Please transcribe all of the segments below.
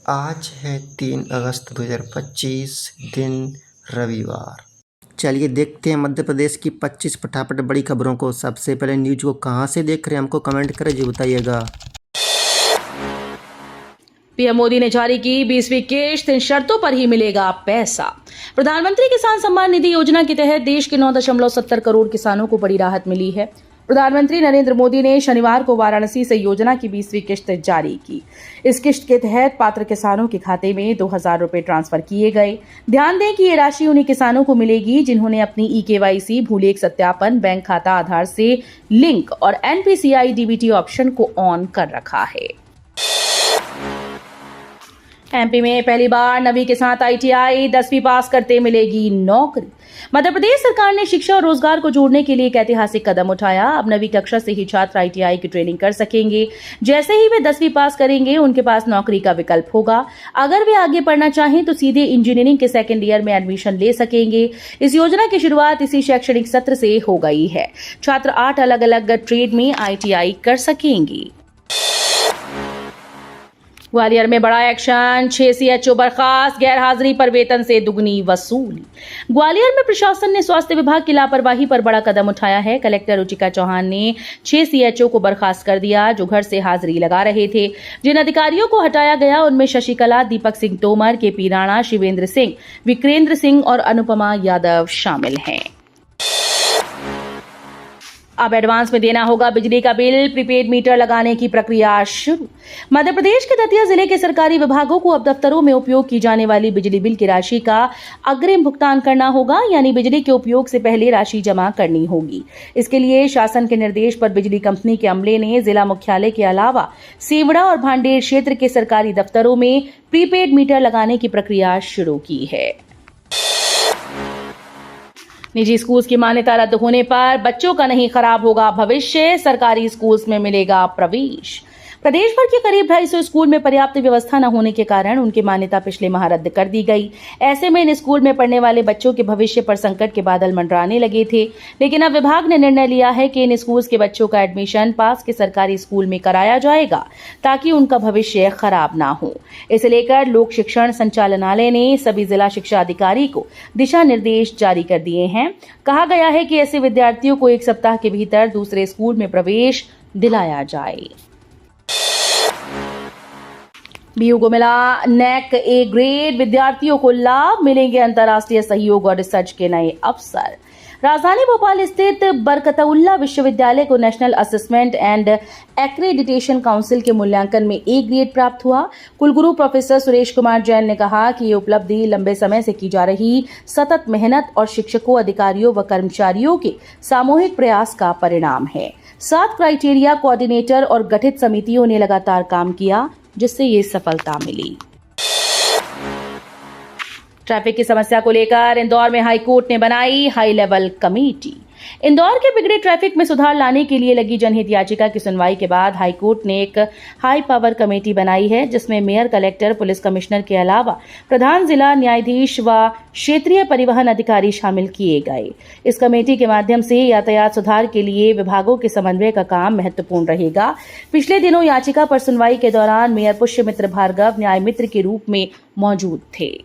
आज है 3 अगस्त 2025 दिन रविवार। चलिए देखते हैं मध्य प्रदेश की 25 फटाफट बड़ी खबरों को। सबसे पहले न्यूज को कहां से देख रहे हैं हमको कमेंट करें जी बताइएगा। पीएम मोदी ने जारी की 20वीं किश्त, इन शर्तों पर ही मिलेगा पैसा। प्रधानमंत्री किसान सम्मान निधि योजना के तहत देश के 9.70 करोड़ किसानों को बड़ी राहत मिली है। प्रधानमंत्री नरेंद्र मोदी ने शनिवार को वाराणसी से योजना की 20वीं किश्त जारी की। इस किश्त के तहत पात्र किसानों के खाते में 2,000 रुपए ट्रांसफर किए गए। ध्यान दें कि ये राशि उन्हीं किसानों को मिलेगी जिन्होंने अपनी EKYC, भूलेख सत्यापन, बैंक खाता आधार से लिंक और NPCI DBT ऑप्शन को ऑन कर रखा है। MP में पहली बार 9वीं के साथ ITI 10वीं पास करते मिलेगी नौकरी। मध्य प्रदेश सरकार ने शिक्षा और रोजगार को जोड़ने के लिए एक ऐतिहासिक कदम उठाया। अब 9वीं कक्षा से ही छात्र ITI की ट्रेनिंग कर सकेंगे। जैसे ही वे 10वीं पास करेंगे उनके पास नौकरी का विकल्प होगा। अगर वे आगे पढ़ना चाहें तो सीधे इंजीनियरिंग के सेकेंड ईयर में एडमिशन ले सकेंगे। इस योजना की शुरुआत इसी शैक्षणिक सत्र से हो गई है। छात्र 8 अलग अलग ट्रेड में ITI कर सकेंगे। ग्वालियर में बड़ा एक्शन, 6 CHO बर्खास्त, गैर हाजिरी पर वेतन से दुगनी वसूली। ग्वालियर में प्रशासन ने स्वास्थ्य विभाग की लापरवाही पर बड़ा कदम उठाया है। कलेक्टर रुचिका चौहान ने 6 CHO को बर्खास्त कर दिया जो घर से हाजिरी लगा रहे थे। जिन अधिकारियों को हटाया गया उनमें शशिकला, दीपक सिंह तोमर, KP राणा, शिवेंद्र सिंह, विक्रेंद्र सिंह और अनुपमा यादव शामिल हैं। अब एडवांस में देना होगा बिजली का बिल, प्रीपेड मीटर लगाने की प्रक्रिया शुरू। मध्य प्रदेश के दतिया जिले के सरकारी विभागों को अब दफ्तरों में उपयोग की जाने वाली बिजली बिल की राशि का अग्रिम भुगतान करना होगा, यानी बिजली के उपयोग से पहले राशि जमा करनी होगी। इसके लिए शासन के निर्देश पर बिजली कंपनी के अमले ने जिला मुख्यालय के अलावा सेवड़ा और भांडेर क्षेत्र के सरकारी दफ्तरों में प्रीपेड मीटर लगाने की प्रक्रिया शुरू की है। निजी स्कूल्स की मान्यता रद्द होने पर बच्चों का नहीं खराब होगा भविष्य, सरकारी स्कूल्स में मिलेगा प्रवेश। प्रदेश भर के करीब 250 स्कूल में पर्याप्त व्यवस्था न होने के कारण उनकी मान्यता पिछले माह रद्द कर दी गई। ऐसे में इन स्कूल में पढ़ने वाले बच्चों के भविष्य पर संकट के बादल मंडराने लगे थे, लेकिन अब विभाग ने निर्णय लिया है कि इन स्कूल्स के बच्चों का एडमिशन पास के सरकारी स्कूल में कराया जाएगा ताकि उनका भविष्य खराब ना हो। इसे लेकर लोक शिक्षण संचालनालय ने सभी जिला शिक्षा अधिकारी को दिशा निर्देश जारी कर दिए हैं। कहा गया है कि ऐसे विद्यार्थियों को 1 सप्ताह के भीतर दूसरे स्कूल में प्रवेश दिलाया जाए। BU को मिला NAC A ग्रेड, विद्यार्थियों को लाभ, मिलेंगे अंतर्राष्ट्रीय सहयोग और रिसर्च के नए अवसर। राजधानी भोपाल स्थित बरकतउल्ला विश्वविद्यालय को national assessment and accreditation council के मूल्यांकन में A ग्रेड प्राप्त हुआ। कुलगुरु प्रोफेसर सुरेश कुमार जैन ने कहा कि ये उपलब्धि लंबे समय से की जा रही सतत मेहनत और शिक्षकों, अधिकारियों व कर्मचारियों के सामूहिक प्रयास का परिणाम है। 7 क्राइटेरिया कोऑर्डिनेटर और गठित समितियों ने लगातार काम किया जिससे ये सफलता मिली। ट्रैफिक की समस्या को लेकर इंदौर में हाईकोर्ट ने बनाई हाई लेवल कमेटी। इंदौर के बिगड़े ट्रैफिक में सुधार लाने के लिए लगी जनहित याचिका की सुनवाई के बाद हाईकोर्ट ने एक हाई पावर कमेटी बनाई है जिसमें मेयर, कलेक्टर, पुलिस कमिश्नर के अलावा प्रधान जिला न्यायाधीश व क्षेत्रीय परिवहन अधिकारी शामिल किए गए। इस कमेटी के माध्यम से यातायात सुधार के लिए विभागों के समन्वय का काम महत्वपूर्ण रहेगा। पिछले दिनों याचिका पर सुनवाई के दौरान मेयर पुष्यमित्र भार्गव न्याय मित्र के रूप में मौजूद थे।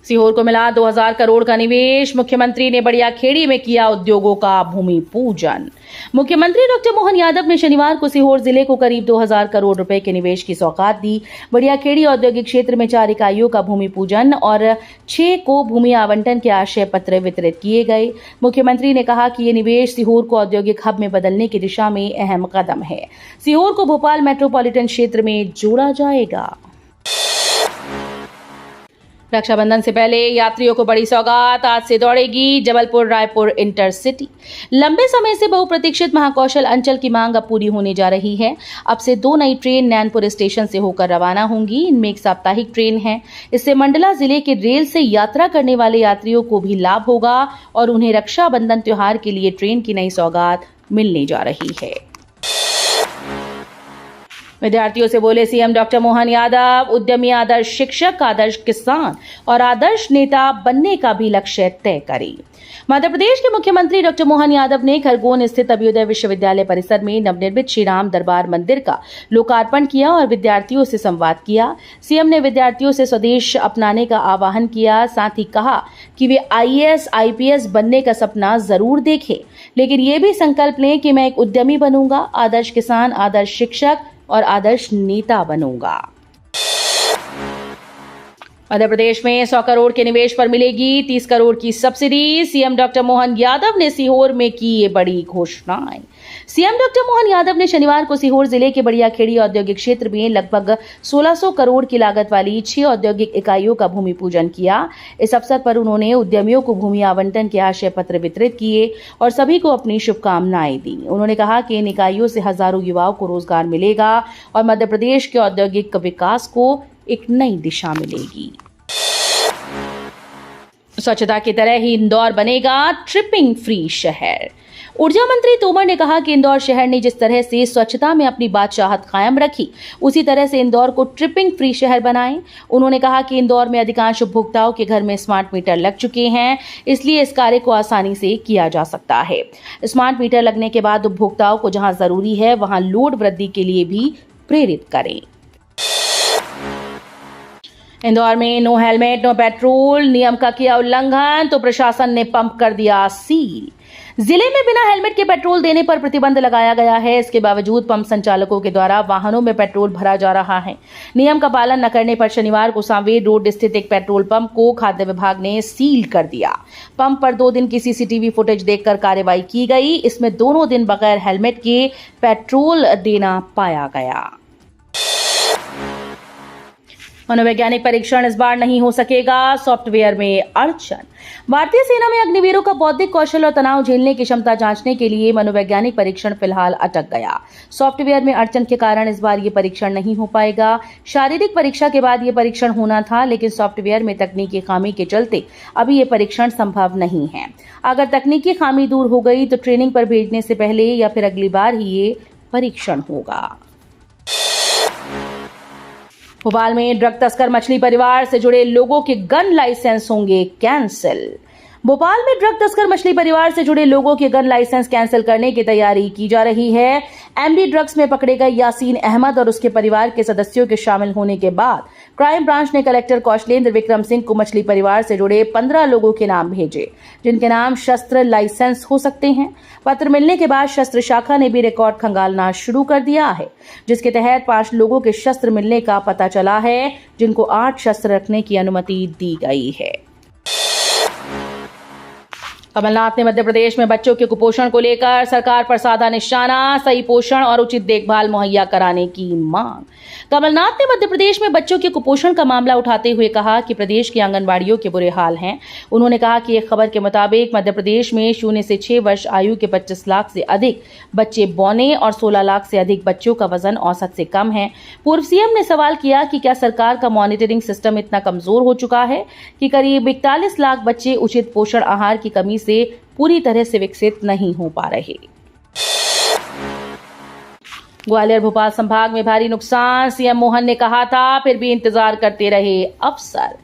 सीहोर को मिला 2,000 करोड़ का निवेश, मुख्यमंत्री ने बड़ियाखेड़ी में किया उद्योगों का भूमि पूजन। मुख्यमंत्री डॉक्टर मोहन यादव ने शनिवार को सीहोर जिले को करीब 2,000 करोड़ रुपए के निवेश की सौगात दी। बड़ियाखेड़ी औद्योगिक क्षेत्र में 4 इकाइयों का भूमि पूजन और 6 को भूमि आवंटन के आशय पत्र वितरित किए गए। मुख्यमंत्री ने कहा कि ये निवेश सीहोर को औद्योगिक हब में बदलने की दिशा में अहम कदम है। सीहोर को भोपाल मेट्रोपॉलिटन क्षेत्र में जोड़ा जाएगा। रक्षाबंधन से पहले यात्रियों को बड़ी सौगात, आज से दौड़ेगी जबलपुर रायपुर इंटरसिटी। लंबे समय से बहुप्रतीक्षित महाकौशल अंचल की मांग अब पूरी होने जा रही है। अब से 2 नई ट्रेन नैनपुर स्टेशन से होकर रवाना होंगी। इनमें एक साप्ताहिक ट्रेन है। इससे मंडला जिले के रेल से यात्रा करने वाले यात्रियों को भी लाभ होगा और उन्हें रक्षाबंधन त्योहार के लिए ट्रेन की नई सौगात मिलने जा रही है। विद्यार्थियों से बोले सीएम डॉक्टर मोहन यादव। उद्यमी, आदर्श शिक्षक, आदर्श किसान और आदर्श नेता बनने का भी लक्ष्य तय करें। मध्य प्रदेश के मुख्यमंत्री डॉक्टर मोहन यादव ने खरगोन स्थित अभ्युदय विश्वविद्यालय परिसर में नवनिर्मित श्री राम दरबार मंदिर का लोकार्पण किया और विद्यार्थियों से संवाद किया। सीएम ने विद्यार्थियों से स्वदेश अपनाने का आह्वान किया, साथ ही कहा कि वे आईएएस, आईपीएस बनने का सपना जरूर देखें, लेकिन ये भी संकल्प लें कि मैं एक उद्यमी बनूंगा, आदर्श किसान, आदर्श शिक्षक और आदर्श नेता बनूंगा। मध्य प्रदेश में 100 करोड़ के निवेश पर मिलेगी 30 करोड़ की subsidy. CM doctor Mohan Yadav ने सीहोर में की ये बड़ी घोषणाएं। सीएम डॉक्टर मोहन यादव ने शनिवार को सीहोर जिले के बढ़ियाखेड़ी औद्योगिक क्षेत्र में लगभग 1600 करोड़ की लागत वाली 6 औद्योगिक इकाइयों का भूमि पूजन किया। इस अवसर पर उन्होंने उद्यमियों को भूमि आवंटन के आशय पत्र वितरित किए और सभी को अपनी शुभकामनाएं दी। उन्होंने कहा कि इन इकाइयों से हजारों युवाओं को रोजगार मिलेगा और मध्य प्रदेश के औद्योगिक विकास को एक नई दिशा मिलेगी। स्वच्छता की तरह ही इंदौर बनेगा ट्रिपिंग फ्री शहर। ऊर्जा मंत्री तोमर ने कहा कि इंदौर शहर ने जिस तरह से स्वच्छता में अपनी बादशाहत कायम रखी, उसी तरह से इंदौर को ट्रिपिंग फ्री शहर बनाएं। उन्होंने कहा कि इंदौर में अधिकांश उपभोक्ताओं के घर में स्मार्ट मीटर लग चुके हैं, इसलिए इस कार्य को आसानी से किया जा सकता है। स्मार्ट मीटर लगने के बाद उपभोक्ताओं को जहां जरूरी है वहां लोड वृद्धि के लिए भी प्रेरित करें। इंदौर में नो हेलमेट नो पेट्रोल नियम का किया उल्लंघन तो प्रशासन ने पंप कर दिया सील। जिले में बिना हेलमेट के पेट्रोल देने पर प्रतिबंध लगाया गया है। इसके बावजूद पंप संचालकों के द्वारा वाहनों में पेट्रोल भरा जा रहा है। नियम का पालन न करने पर शनिवार को सांवेर रोड स्थित एक पेट्रोल पंप को खाद्य विभाग ने सील कर दिया। पंप पर 2 दिन की सीसीटीवी फुटेज देखकर कार्रवाई की गई। इसमें दोनों दिन बगैर हेलमेट के पेट्रोल देना पाया गया। मनोवैज्ञानिक परीक्षण इस बार नहीं हो सकेगा, सॉफ्टवेयर में अड़चन। भारतीय सेना में अग्निवीरों का बौद्धिक कौशल और तनाव झेलने की क्षमता जांचने के लिए मनोवैज्ञानिक परीक्षण फिलहाल अटक गया। सॉफ्टवेयर में अड़चन के कारण इस बार ये परीक्षण नहीं हो पाएगा। शारीरिक परीक्षा के बाद ये परीक्षण होना था, लेकिन सॉफ्टवेयर में तकनीकी खामी के चलते अभी ये परीक्षण संभव नहीं है। अगर तकनीकी खामी दूर हो गई तो ट्रेनिंग पर भेजने से पहले या फिर अगली बार ही ये परीक्षण होगा। भोपाल में ड्रग तस्कर मछली परिवार से जुड़े लोगों के गन लाइसेंस होंगे कैंसिल। भोपाल में ड्रग तस्कर मछली परिवार से जुड़े लोगों के गन लाइसेंस कैंसिल करने की तैयारी की जा रही है। एमडी ड्रग्स में पकड़े गए यासीन अहमद और उसके परिवार के सदस्यों के शामिल होने के बाद क्राइम ब्रांच ने कलेक्टर कौशलेंद्र विक्रम सिंह को मछली परिवार से जुड़े 15 लोगों के नाम भेजे, जिनके नाम शस्त्र लाइसेंस हो सकते हैं। पत्र मिलने के बाद शस्त्र शाखा ने भी रिकॉर्ड खंगालना शुरू कर दिया है, जिसके तहत 5 लोगों के शस्त्र मिलने का पता चला है, जिनको 8 शस्त्र रखने की अनुमति दी गई है। कमलनाथ ने मध्य प्रदेश में बच्चों के कुपोषण को लेकर सरकार पर साधा निशाना, सही पोषण और उचित देखभाल मुहैया कराने की मांग। कमलनाथ ने मध्य प्रदेश में बच्चों के कुपोषण का मामला उठाते हुए कहा कि प्रदेश की आंगनबाड़ियों के बुरे हाल हैं। उन्होंने कहा कि एक खबर के मुताबिक मध्य प्रदेश में 0 से 6 वर्ष आयु के 25 लाख से अधिक बच्चे बौने और 16 लाख से अधिक बच्चों का वजन औसत से कम है। पूर्व सीएम ने सवाल किया कि क्या सरकार का मॉनिटरिंग सिस्टम इतना कमजोर हो चुका है कि करीब 41 लाख बच्चे उचित पोषण आहार की कमी से पूरी तरह से विकसित नहीं हो पा रहे। ग्वालियर भोपाल संभाग में भारी नुकसान, सीएम मोहन ने कहा था, फिर भी इंतजार करते रहे अफसर।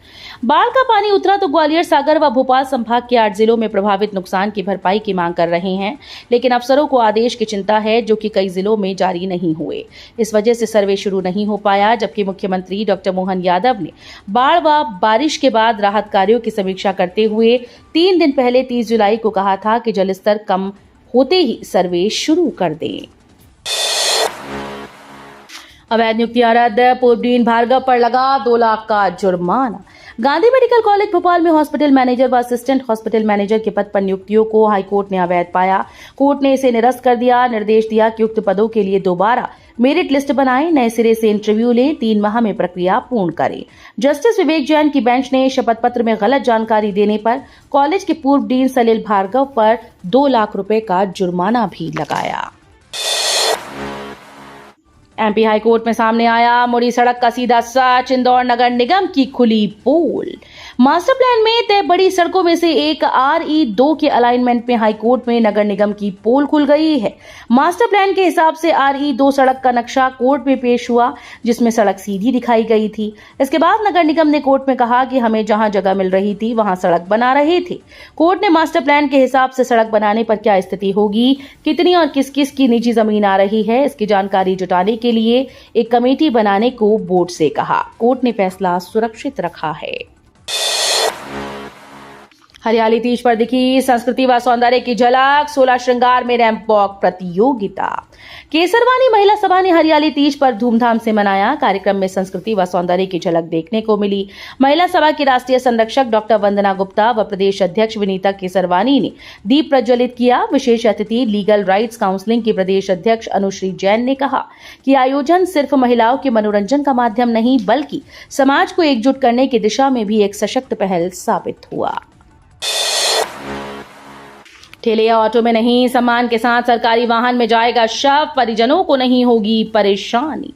बाढ़ का पानी उतरा तो ग्वालियर, सागर व भोपाल संभाग के 8 जिलों में प्रभावित नुकसान की भरपाई की मांग कर रहे हैं, लेकिन अफसरों को आदेश की चिंता है, जो कि कई जिलों में जारी नहीं हुए। इस वजह से सर्वे शुरू नहीं हो पाया, जबकि मुख्यमंत्री डॉक्टर मोहन यादव ने बाढ़ व बारिश के बाद राहत कार्यों की समीक्षा करते हुए 3 दिन पहले 30 जुलाई को कहा था कि जलस्तर कम होते ही सर्वे शुरू कर दें। अवैध नियुक्तियां रद्द, पूर्व डीन भार्गव पर लगा 2 लाख का जुर्माना। गांधी मेडिकल कॉलेज भोपाल में हॉस्पिटल मैनेजर व असिस्टेंट हॉस्पिटल मैनेजर के पद पर नियुक्तियों को हाईकोर्ट ने अवैध पाया। कोर्ट ने इसे निरस्त कर दिया। निर्देश दिया कि उक्त पदों के लिए दोबारा मेरिट लिस्ट बनाएं, नए सिरे से इंटरव्यू लें, 3 माह में प्रक्रिया पूर्ण करें। जस्टिस विवेक जैन की बेंच ने शपथ पत्र में गलत जानकारी देने पर कॉलेज के पूर्व डीन सलिल भार्गव पर 2 लाख रुपए का जुर्माना भी लगाया। एमपी हाईकोर्ट में सामने आया मुड़ी सड़क का सीधा सच, इंदौर नगर निगम की खुली पोल। मास्टर प्लान में तय बड़ी सड़कों में से एक RE2 के अलाइनमेंट में हाईकोर्ट में नगर निगम की पोल खुल गई है। मास्टर प्लान के हिसाब से RE2 सड़क का नक्शा कोर्ट में पेश हुआ, जिसमें सड़क सीधी दिखाई गई थी। इसके बाद नगर निगम ने कोर्ट में कहा कि हमें जहां जगह मिल रही थी वहां सड़क बना रहे थे। कोर्ट ने मास्टर प्लान के हिसाब से सड़क बनाने पर क्या स्थिति होगी, कितनी और किस किस की निजी जमीन आ रही है, इसकी जानकारी जुटाने के लिए एक कमेटी बनाने को बोर्ड से कहा। कोर्ट ने फैसला सुरक्षित रखा है। हरियाली तीज पर दिखी संस्कृति व सौंदर्य की झलक, 16 श्रृंगार में रैंप वॉक प्रतियोगिता। केसरवानी महिला सभा ने हरियाली तीज पर धूमधाम से मनाया। कार्यक्रम में संस्कृति व सौंदर्य की झलक देखने को मिली। महिला सभा की राष्ट्रीय संरक्षक डॉक्टर वंदना गुप्ता व प्रदेश अध्यक्ष विनीता केसरवानी ने दीप प्रज्वलित किया। विशेष अतिथि लीगल राइट्स काउंसिलिंग की प्रदेश अध्यक्ष अनुश्री जैन ने कहा कि आयोजन सिर्फ महिलाओं के मनोरंजन का माध्यम नहीं, बल्कि समाज को एकजुट करने की दिशा में भी एक सशक्त पहल साबित हुआ। ठेले या ऑटो में नहीं, सम्मान के साथ सरकारी वाहन में जाएगा शव, परिजनों को नहीं होगी परेशानी।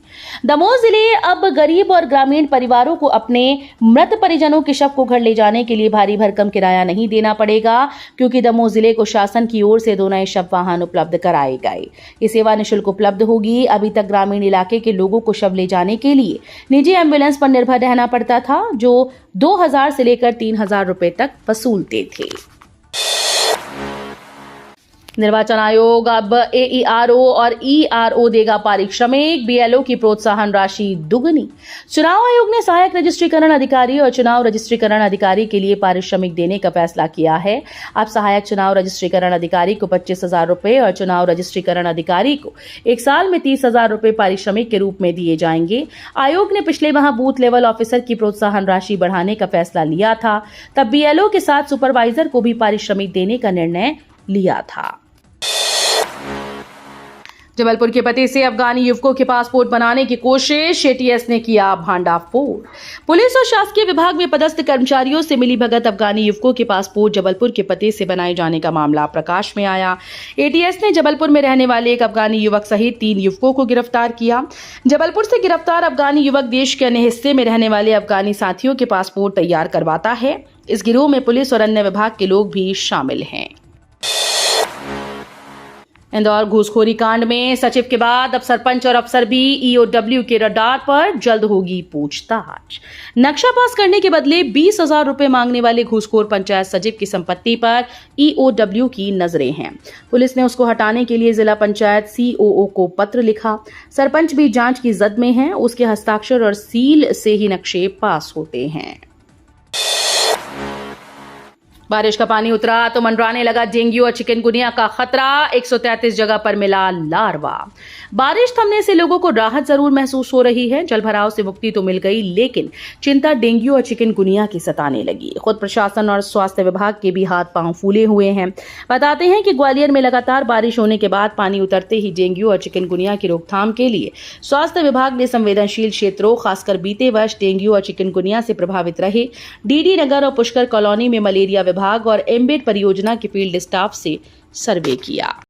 दमोह जिले अब गरीब और ग्रामीण परिवारों को अपने मृत परिजनों के शव को घर ले जाने के लिए भारी भरकम किराया नहीं देना पड़ेगा, क्योंकि दमोह जिले को शासन की ओर से 2 नए शव वाहन उपलब्ध कराए गए। ये सेवा निःशुल्क उपलब्ध होगी। अभी तक ग्रामीण इलाके के लोगों को शव ले जाने के लिए निजी एम्बुलेंस पर निर्भर रहना पड़ता था, जो 2000 से लेकर 3000 रुपए तक वसूलते थे। निर्वाचन आयोग अब AERO और ERO देगा पारिश्रमिक, BLO की प्रोत्साहन राशि दुगनी। चुनाव आयोग ने सहायक रजिस्ट्रीकरण अधिकारी और चुनाव रजिस्ट्रीकरण अधिकारी के लिए पारिश्रमिक देने का फैसला किया है। अब सहायक चुनाव रजिस्ट्रीकरण अधिकारी को 25,000 रुपए और चुनाव रजिस्ट्रीकरण अधिकारी को 1 साल में 30,000 रुपए पारिश्रमिक के रूप में दिए जाएंगे। आयोग ने पिछले माह बूथ लेवल ऑफिसर की प्रोत्साहन राशि बढ़ाने का फैसला लिया था। तब BLO के साथ सुपरवाइजर को भी पारिश्रमिक देने का निर्णय लिया था। जबलपुर के पते से अफगानी युवकों के पासपोर्ट बनाने की कोशिश, ATS ने किया भांडाफोड़। पुलिस और शासकीय विभाग में पदस्थ कर्मचारियों से मिली भगत अफगानी युवकों के पासपोर्ट जबलपुर के पते से बनाए जाने का मामला प्रकाश में आया। ATS ने जबलपुर में रहने वाले एक अफगानी युवक सहित 3 युवकों को गिरफ्तार किया। जबलपुर से गिरफ्तार अफगानी युवक देश के अन्य हिस्से में रहने वाले अफगानी साथियों के पासपोर्ट तैयार करवाता है। इस गिरोह में पुलिस और अन्य विभाग के लोग भी शामिल हैं। इंदौर घूसखोरी कांड में सचिव के बाद अब सरपंच और अफसर भी EOW के रडार पर, जल्द होगी पूछताछ। नक्शा पास करने के बदले 20,000 रुपए मांगने वाले घूसखोर पंचायत सचिव की संपत्ति पर EOW की नजरें हैं। पुलिस ने उसको हटाने के लिए जिला पंचायत COO को पत्र लिखा। सरपंच भी जांच की जद में है। उसके हस्ताक्षर और सील से ही नक्शे पास होते हैं। बारिश का पानी उतरा तो मंडराने लगा डेंगू और चिकनगुनिया का खतरा। 133 जगह पर मिला लार्वा। बारिश थमने से लोगों को राहत जरूर महसूस हो रही है। जलभराव से मुक्ति तो मिल गई, लेकिन चिंता डेंगू और चिकनगुनिया की सताने लगी। खुद प्रशासन और स्वास्थ्य विभाग के भी हाथ पांव फूले हुए हैं। बताते हैं कि ग्वालियर में लगातार बारिश होने के बाद पानी उतरते ही डेंगू और चिकनगुनिया की रोकथाम के लिए स्वास्थ्य विभाग ने संवेदनशील क्षेत्रों, खासकर बीते वर्ष डेंगू और चिकनगुनिया से प्रभावित रहे DD नगर और पुष्कर कॉलोनी में मलेरिया विभाग और एम्बेड परियोजना के फील्ड स्टाफ से सर्वे किया।